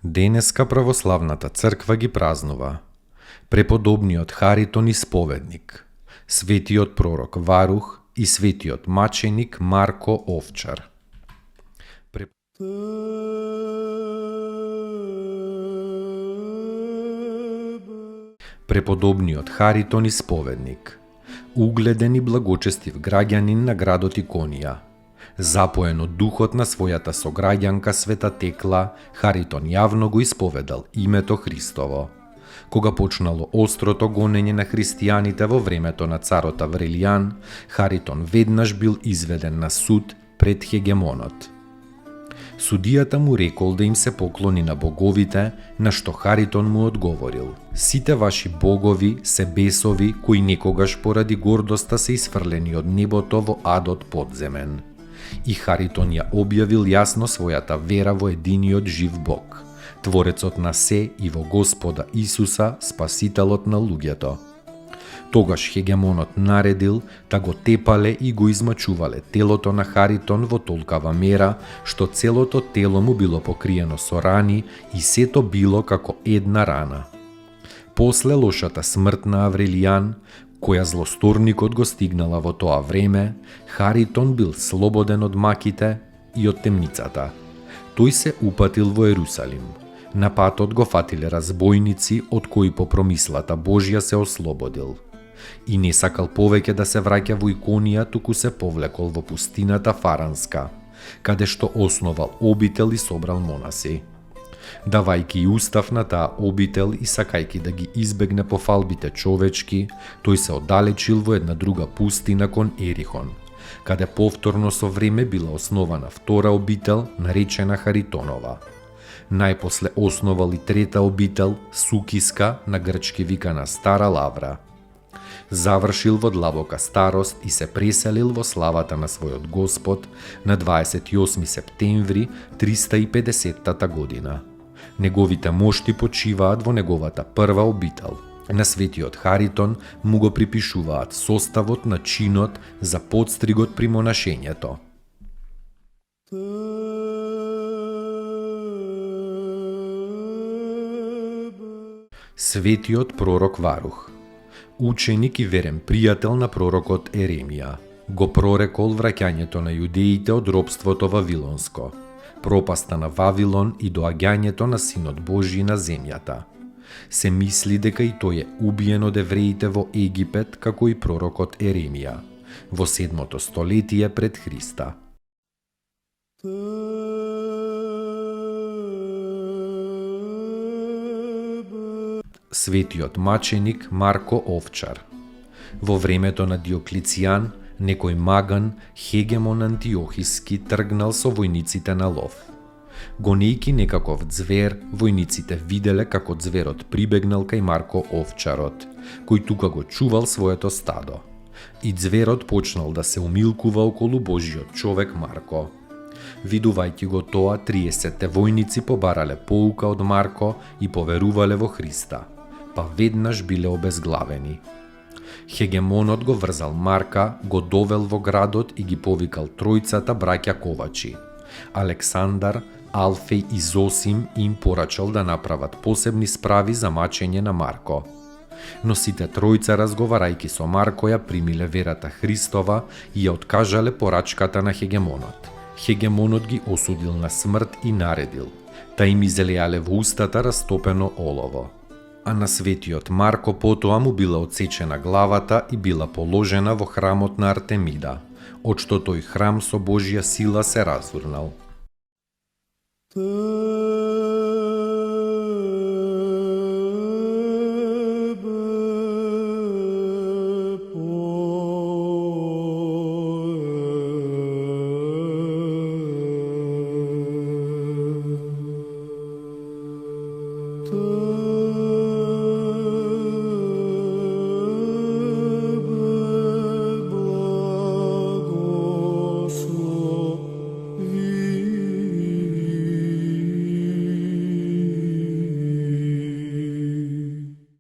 Денеска православната црква ги празнува преподобниот Харитон исповедник, светиот пророк Варух и светиот маченик Марко Овчар. Преподобниот Харитон исповедник, угледен и благочестив граѓанин на градот Иконија, запоен од духот на својата сограѓанка Света Текла, Харитон јавно го исповедал името Христово. Кога почнало острото гонење на христијаните во времето на царот Аврелијан, Харитон веднаш бил изведен на суд пред хегемонот. Судијата му рекол да им се поклони на боговите, на што Харитон му одговорил: сите ваши богови се бесови кои некогаш поради гордоста се isfрлени од небото во адот подземен. И Харитон ја објавил јасно својата вера во единиот жив Бог, Творецот на се и во Господа Исуса, Спасителот на луѓето. Тогаш хегемонот наредил да го тепале и го измачувале телото на Харитон во толкава мера, што целото тело му било покриено со рани и сето било како една рана. После лошата смрт на Аврелијан, која злосторникот го стигнала во тоа време, Харитон бил слободен од маките и од темницата. Тој се упатил во Ерусалим. На патот го фатиле разбойници, од кои по промислата Божја се ослободил. И не сакал повеќе да се враќа во Иконија, туку се повлекол во пустината Фаранска, каде што основал обител и собрал монаси. Давајки устав на таа обител и сакајки да ги избегне пофалбите човечки, тој се оддалечил во една друга пустина кон Ерихон, каде повторно со време била основана втора обител, наречена Харитонова. Најпосле основал и трета обител, Сукиска, на грчки викана Стара Лавра. Завршил во длабока старост и се преселил во славата на својот Господ на 28 септември 350 година. Неговите мошти почиваат во неговата прва обител. На светиот Харитон му го припишуваат составот на чинот за подстригот при монашењето. Светиот пророк Варух, ученик и верен пријател на пророкот Еремија, го прорекол враќањето на јудеите од робството вавилонско, пропаста на Вавилон и доаѓањето на Синот Божји на земјата. Се мисли дека и тој е убиен од евреите во Египет, како и пророкот Еремија, во 7 столетие пред Христа. Светиот маченик Марко Овчар. Во времето на Диоклицијан, некој маган, хегемон антиохиски, тргнал со војниците на лов. Гонејки некаков ѕвер, војниците виделе како ѕверот прибегнал кај Марко Овчарот, кој тука го чувал своето стадо. И ձверот почнал да се умилкува околу Божиот човек Марко. Видувајќи го тоа, 30 војници побарале поука од Марко и поверувале во Христа, па веднаш биле обезглавени. Хегемонот го врзал Марка, го довел во градот и ги повикал тројцата браќа ковачи. Александар, Алфеј и Зосим им порачал да направат посебни справи за мачење на Марко. Но сите тројца, разговарајќи со Марко, ја примиле верата Христова и ја откажале порачката на хегемонот. Хегемонот ги осудил на смрт и наредил да им излеале во устата растопено олово. А на светиот Марко потоа му била отсечена главата и била положена во храмот на Артемида, од што тој храм со Божја сила се разурнал.